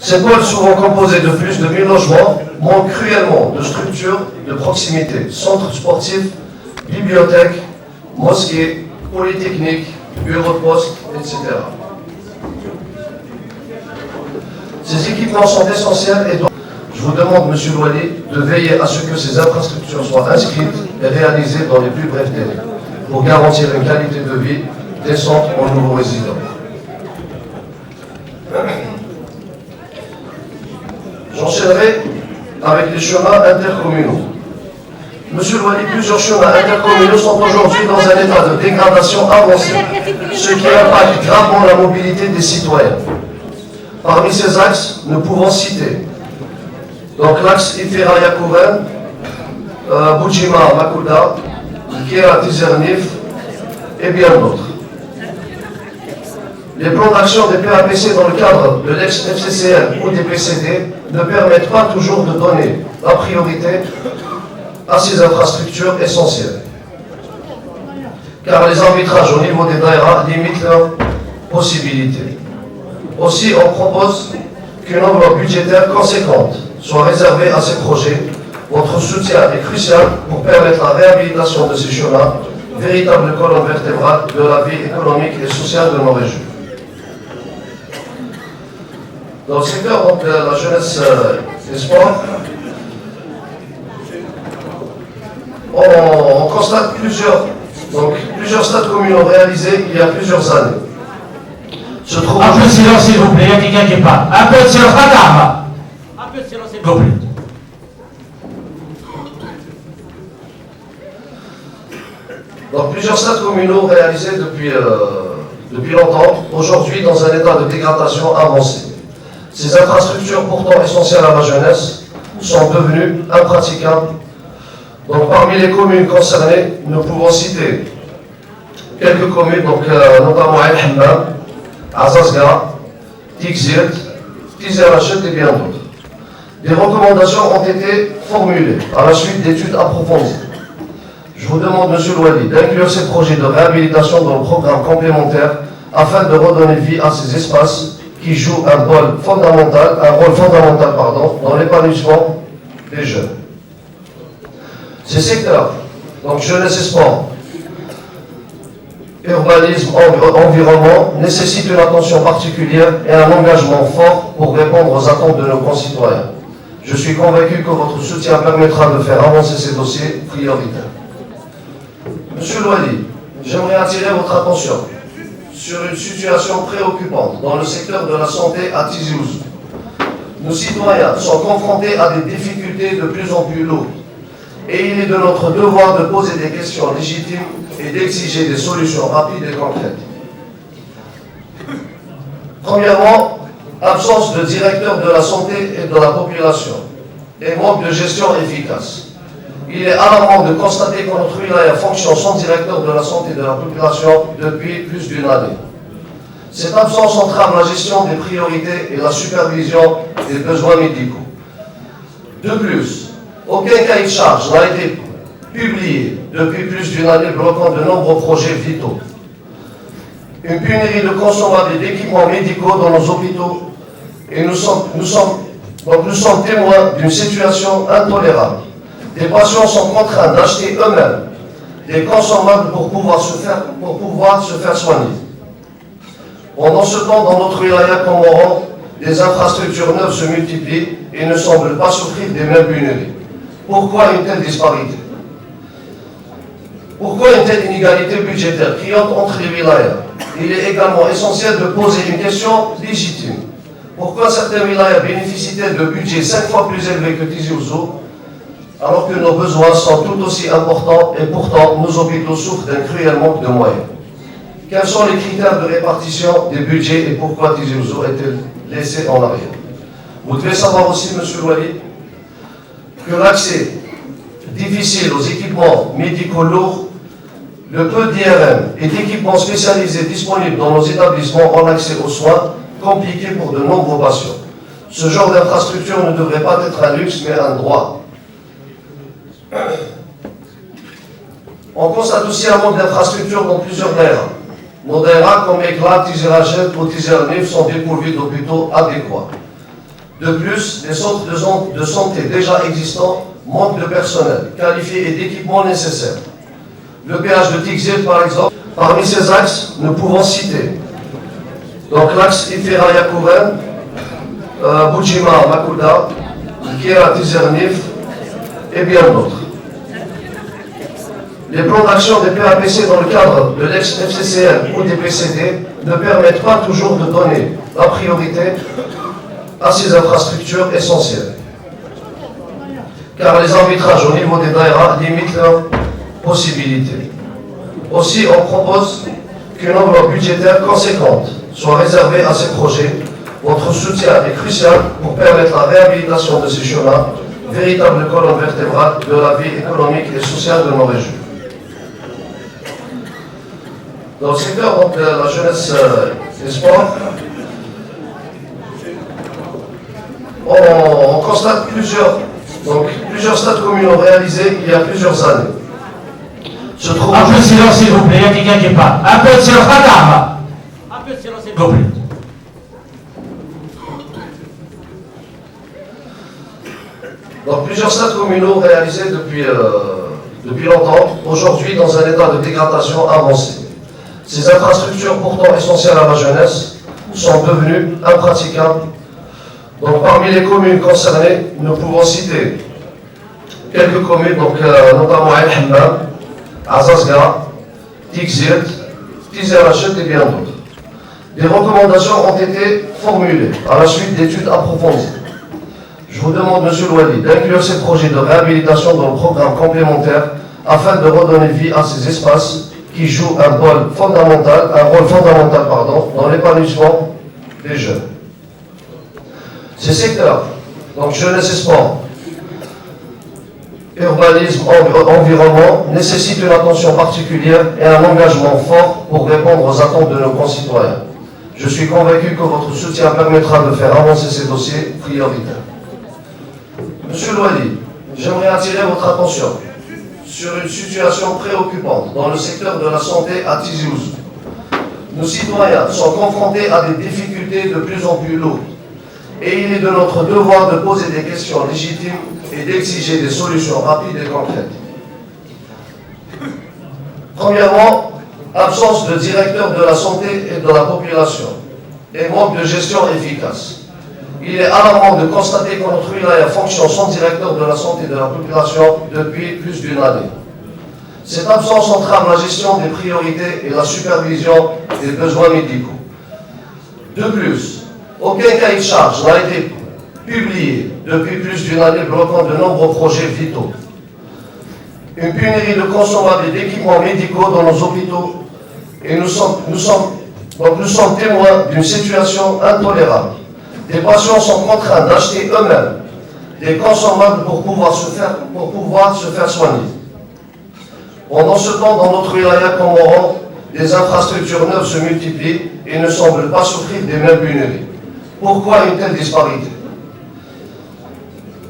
Ces pôles, souvent composés de plus de 1000 logements, manquent cruellement de structures de proximité, centres sportifs, bibliothèques, mosquées, polytechniques, bureaux de poste, etc. Ces équipements sont essentiels et donc je vous demande, Monsieur Louali, de veiller à ce que ces infrastructures soient inscrites et réalisées dans les plus brefs délais pour garantir une qualité de vie décente aux nouveaux résidents. J'enchaînerai avec les chemins intercommunaux. Monsieur Louali, plusieurs chemins intercommunaux sont aujourd'hui dans un état de dégradation avancée, ce qui impacte gravement la mobilité des citoyens. Parmi ces axes, nous pouvons citer donc l'axe Ifira-Yakouren, Boudjima-Makouda, Kera-Tizernif et bien d'autres. Les plans d'action des PAPC dans le cadre de l'ex-FCCL ou des PCD ne permettent pas toujours de donner la priorité à ces infrastructures essentielles, car les arbitrages au niveau des daïras limitent leurs possibilités. Aussi, on propose qu'une enveloppe budgétaire conséquente soit réservée à ces projets. Votre soutien est crucial pour permettre la réhabilitation de ces chemins, véritable colonne vertébrale de la vie économique et sociale de nos régions. Dans le secteur donc, de la jeunesse et des sports, on constate plusieurs stades communaux réalisés il y a plusieurs années. Un peu de silence s'il vous plaît, il y a quelqu'un qui parle. Un peu de silence, madame. Un peu de silence s'il vous plaît. Donc plusieurs stades communaux réalisés depuis longtemps, aujourd'hui dans un état de dégradation avancée. Ces infrastructures pourtant essentielles à la jeunesse sont devenues impraticables. Donc parmi les communes concernées, nous pouvons citer quelques communes, notamment El Hammam, Azazga, Tikzirt, Tizerachet et bien d'autres. Des recommandations ont été formulées à la suite d'études approfondies. Je vous demande, Monsieur Louali, d'inclure ces projets de réhabilitation dans le programme complémentaire afin de redonner vie à ces espaces qui jouent un rôle fondamental dans l'épanouissement des jeunes. Ces secteurs, donc jeunesse et sport, urbanisme, environnement, nécessitent une attention particulière et un engagement fort pour répondre aux attentes de nos concitoyens. Je suis convaincu que votre soutien permettra de faire avancer ces dossiers prioritaires. Monsieur Louali, j'aimerais attirer votre attention sur une situation préoccupante dans le secteur de la santé à Tizi Ouzou. Nos citoyens sont confrontés à des difficultés de plus en plus lourdes et il est de notre devoir de poser des questions légitimes et d'exiger des solutions rapides et concrètes. Premièrement, absence de directeur de la santé et de la population et manque de gestion efficace. Il est alarmant de constater que notre wilaya fonctionne sans directeur de la santé et de la population depuis plus d'une année. Cette absence entrave la gestion des priorités et la supervision des besoins médicaux. De plus, aucun cahier de charge n'a été publié depuis plus d'une année, bloquant de nombreux projets vitaux. Une pénurie de consommables et d'équipements médicaux dans nos hôpitaux et nous sommes témoins d'une situation intolérable. Des patients sont contraints d'acheter eux-mêmes des consommables pour pouvoir se faire soigner. Pendant ce temps, dans notre wilaya Comoran, des infrastructures neuves se multiplient et ne semblent pas souffrir des mêmes pénuries. Pourquoi une telle disparité? Pourquoi une telle inégalité budgétaire criante entre les wilayas? Il est également essentiel de poser une question légitime. Pourquoi certains wilayas bénéficient-elles de budgets 5 fois plus élevés que Tizi Ouzou, alors que nos besoins sont tout aussi importants et pourtant nos hôpitaux souffrent d'un cruel manque de moyens? Quels sont les critères de répartition des budgets et pourquoi Tizi Ouzou est-elle laissée en arrière? Vous devez savoir aussi, Monsieur Louali, que l'accès difficile aux équipements médicaux lourds, le peu d'IRM et d'équipements spécialisés disponibles dans nos établissements rend l'accès aux soins compliqué pour de nombreux patients. Ce genre d'infrastructure ne devrait pas être un luxe, mais un droit. On constate aussi un manque d'infrastructures dans plusieurs daïras. Nos daïras comme Eklat, Tizerachet ou Tizernif sont dépourvus d'hôpitaux adéquats. De plus, les centres de santé déjà existants manquent de personnel qualifié et d'équipements nécessaires. Le péage de Tigzil, par exemple, parmi ces axes, nous pouvons citer donc l'axe Ifira-Yakouven, Boudjima-Makouda, Kira-Tizernif et bien d'autres. Les plans d'action des PAPC dans le cadre de l'ex-FCCL ou des PCD ne permettent pas toujours de donner la priorité à ces infrastructures essentielles. Car les arbitrages au niveau des daïras limitent leurs possibilités. Aussi, on propose qu'une enveloppe budgétaire conséquente soit réservée à ces projets. Votre soutien est crucial pour permettre la réhabilitation de ces chemins, véritable colonne vertébrale de la vie économique et sociale de nos régions. Dans le secteur donc, de la jeunesse et sport, on constate plusieurs stades communaux réalisés il y a plusieurs années. Un peu de silence s'il vous plaît, il y a quelqu'un qui parle. Un peu de silence, madame. Un peu de silence s'il vous plaît. Donc plusieurs stades communaux réalisés depuis longtemps, aujourd'hui dans un état de dégradation avancé. Ces infrastructures pourtant essentielles à la jeunesse sont devenues impraticables. Donc parmi les communes concernées, nous pouvons citer quelques communes, donc, notamment El Hammam, Azazga, Tigzirt, Tizerachet et bien d'autres. Des recommandations ont été formulées à la suite d'études approfondies. Je vous demande, Monsieur Louali, d'inclure ces projets de réhabilitation dans le programme complémentaire afin de redonner vie à ces espaces qui jouent un rôle fondamental dans l'épanouissement des jeunes. Ces secteurs, donc jeunesse et sport, urbanisme, environnement, nécessitent une attention particulière et un engagement fort pour répondre aux attentes de nos concitoyens. Je suis convaincu que votre soutien permettra de faire avancer ces dossiers prioritaires. Monsieur Louali, j'aimerais attirer votre attention sur une situation préoccupante dans le secteur de la santé à Tizi Ouzou. Nos citoyens sont confrontés à des difficultés de plus en plus lourdes et il est de notre devoir de poser des questions légitimes et d'exiger des solutions rapides et concrètes. Premièrement, absence de directeur de la santé et de la population et manque de gestion efficace. Il est alarmant de constater que notre wilaya fonctionne sans directeur de la santé et de la population depuis plus d'une année. Cette absence entrave la gestion des priorités et la supervision des besoins médicaux. De plus, aucun cahier de charge n'a été publié depuis plus d'une année, bloquant de nombreux projets vitaux. Une pénurie de consommables et d'équipements médicaux dans nos hôpitaux et nous sommes témoins d'une situation intolérable. Des patients sont contraints d'acheter eux-mêmes des consommables pour pouvoir se faire soigner. Pendant ce temps, dans notre wilaya Comoran, des infrastructures neuves se multiplient et ne semblent pas souffrir des mêmes pénuries. Pourquoi une telle disparité?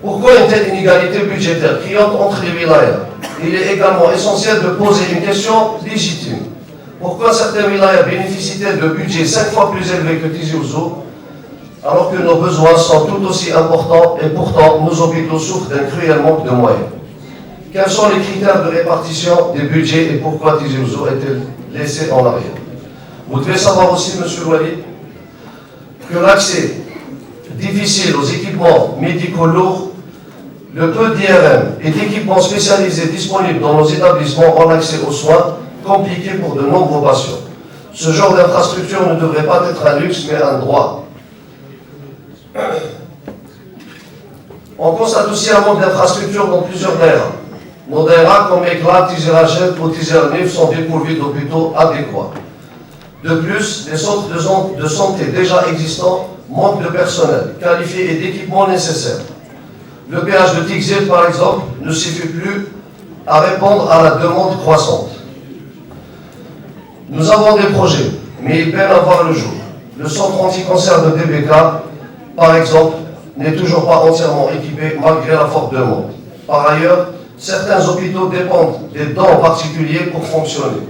Pourquoi une telle inégalité budgétaire criante entre les wilayas? Il est également essentiel de poser une question légitime. Pourquoi certains wilayas bénéficient-elles de budgets 5 fois plus élevés que Tizi Ouzou, alors que nos besoins sont tout aussi importants et pourtant nos hôpitaux souffrent d'un cruel manque de moyens? Quels sont les critères de répartition des budgets et pourquoi Tizi Ouzou est-elle laissée en arrière? Vous devez savoir aussi, Monsieur Louali, que l'accès difficile aux équipements médicaux lourds, le peu d'IRM et d'équipements spécialisés disponibles dans nos établissements rend l'accès aux soins compliqué pour de nombreux patients. Ce genre d'infrastructure ne devrait pas être un luxe, mais un droit. On constate aussi un manque d'infrastructures dans plusieurs daïras. Nos daïras comme Eklat, Tizerachet ou Tizernif sont dépourvus d'hôpitaux adéquats. De plus, les centres de santé déjà existants manquent de personnel qualifié et d'équipements nécessaires. Le péage de Tigzil, par exemple, ne suffit plus à répondre à la demande croissante. Nous avons des projets, mais ils peinent à voir le jour. Le centre anti-cancer de DBK, par exemple, n'est toujours pas entièrement équipé malgré la forte demande. Par ailleurs, certains hôpitaux dépendent des dons particuliers pour fonctionner.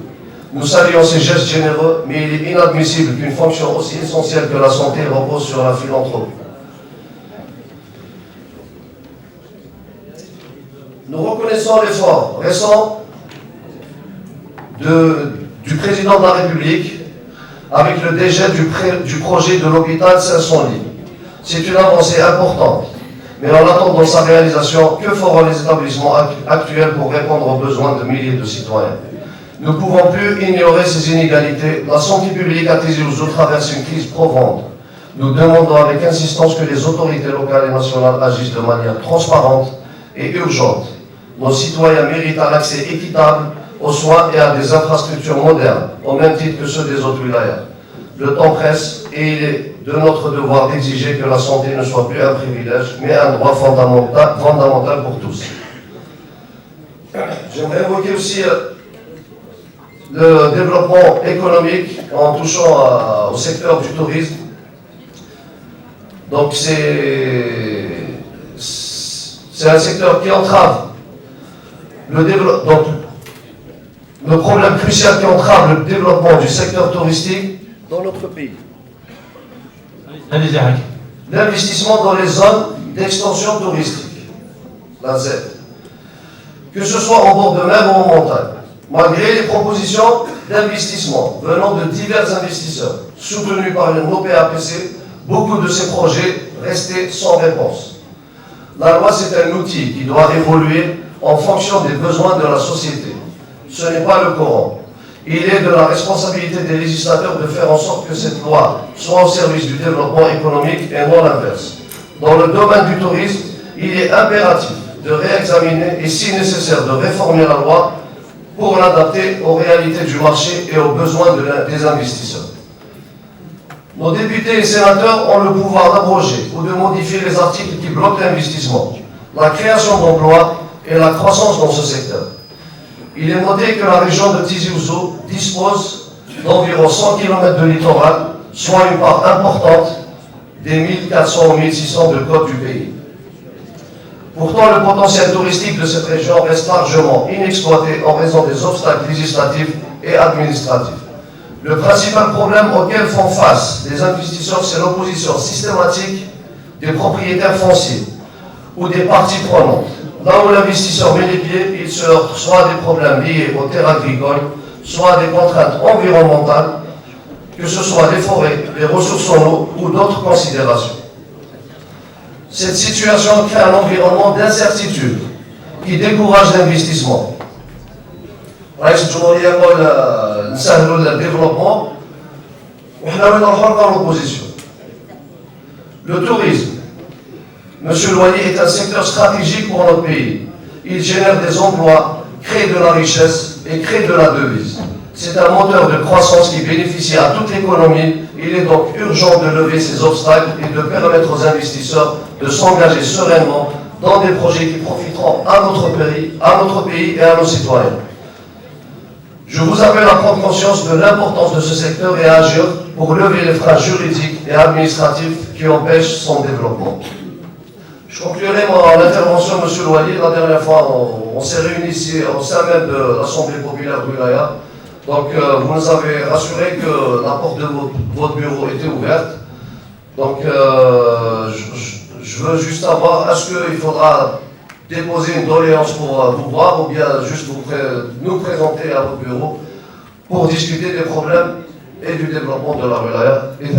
Nous saluons ces gestes généreux, mais il est inadmissible qu'une fonction aussi essentielle que la santé repose sur la philanthropie. Nous reconnaissons l'effort récent du président de la République avec le dégel du projet de l'hôpital 500 lits. C'est une avancée importante, mais en attendant sa réalisation, que feront les établissements actuels pour répondre aux besoins de milliers de citoyens? Nous ne pouvons plus ignorer ces inégalités. La santé publique à Tizi Ouzou traverse une crise profonde. Nous demandons avec insistance que les autorités locales et nationales agissent de manière transparente et urgente. Nos citoyens méritent un accès équitable aux soins et à des infrastructures modernes, au même titre que ceux des autres wilayas. Le temps presse et il est de notre devoir d'exiger que la santé ne soit plus un privilège, mais un droit fondamental pour tous. J'aimerais évoquer aussi le développement économique en touchant au secteur du tourisme. Donc c'est un secteur qui entrave le développement. Donc le problème crucial qui entrave le développement du secteur touristique dans notre pays. L'investissement dans les zones d'extension touristique, la Z. Que ce soit en bord de mer ou en montagne. Malgré les propositions d'investissement venant de divers investisseurs, soutenus par nos PAPC, beaucoup de ces projets restaient sans réponse. La loi, c'est un outil qui doit évoluer en fonction des besoins de la société. Ce n'est pas le Coran. Il est de la responsabilité des législateurs de faire en sorte que cette loi soit au service du développement économique et non l'inverse. Dans le domaine du tourisme, il est impératif de réexaminer et, si nécessaire, de réformer la loi pour l'adapter aux réalités du marché et aux besoins des investisseurs. Nos députés et sénateurs ont le pouvoir d'abroger ou de modifier les articles qui bloquent l'investissement, la création d'emplois et la croissance dans ce secteur. Il est noté que la région de Tizi Ouzou dispose d'environ 100 km de littoral, soit une part importante des 1400 ou 1600 de côtes du pays. Pourtant, le potentiel touristique de cette région reste largement inexploité en raison des obstacles législatifs et administratifs. Le principal problème auquel font face les investisseurs, c'est l'opposition systématique des propriétaires fonciers ou des parties prenantes. Là où l'investisseur met les pieds, il se heurte soit à des problèmes liés aux terres agricoles, soit à des contraintes environnementales, que ce soit des forêts, des ressources en eau ou d'autres considérations. Cette situation crée un environnement d'incertitude qui décourage l'investissement. رئيس الجمهورية يقول نسهلوا الديفلوبمون وحنا وين نروحوا نلقاو l'opposition. Le tourisme, Monsieur Loyer, est un secteur stratégique pour notre pays. Il génère des emplois, crée de la richesse et crée de la devise. C'est un moteur de croissance qui bénéficie à toute l'économie. Il est donc urgent de lever ces obstacles et de permettre aux investisseurs de s'engager sereinement dans des projets qui profiteront à notre pays et à nos citoyens. Je vous appelle à prendre conscience de l'importance de ce secteur et à agir pour lever les freins juridiques et administratifs qui empêchent son développement. Je conclurai mon intervention, M. Loyer. La dernière fois, on s'est réunis ici au sein même de l'Assemblée populaire du Wilaya. Donc, vous nous avez rassuré que la porte de votre bureau était ouverte. Donc, je veux juste savoir, est-ce qu'il faudra déposer une doléance pour vous voir ou bien juste nous présenter à votre bureau pour discuter des problèmes et du développement de la wilaya et de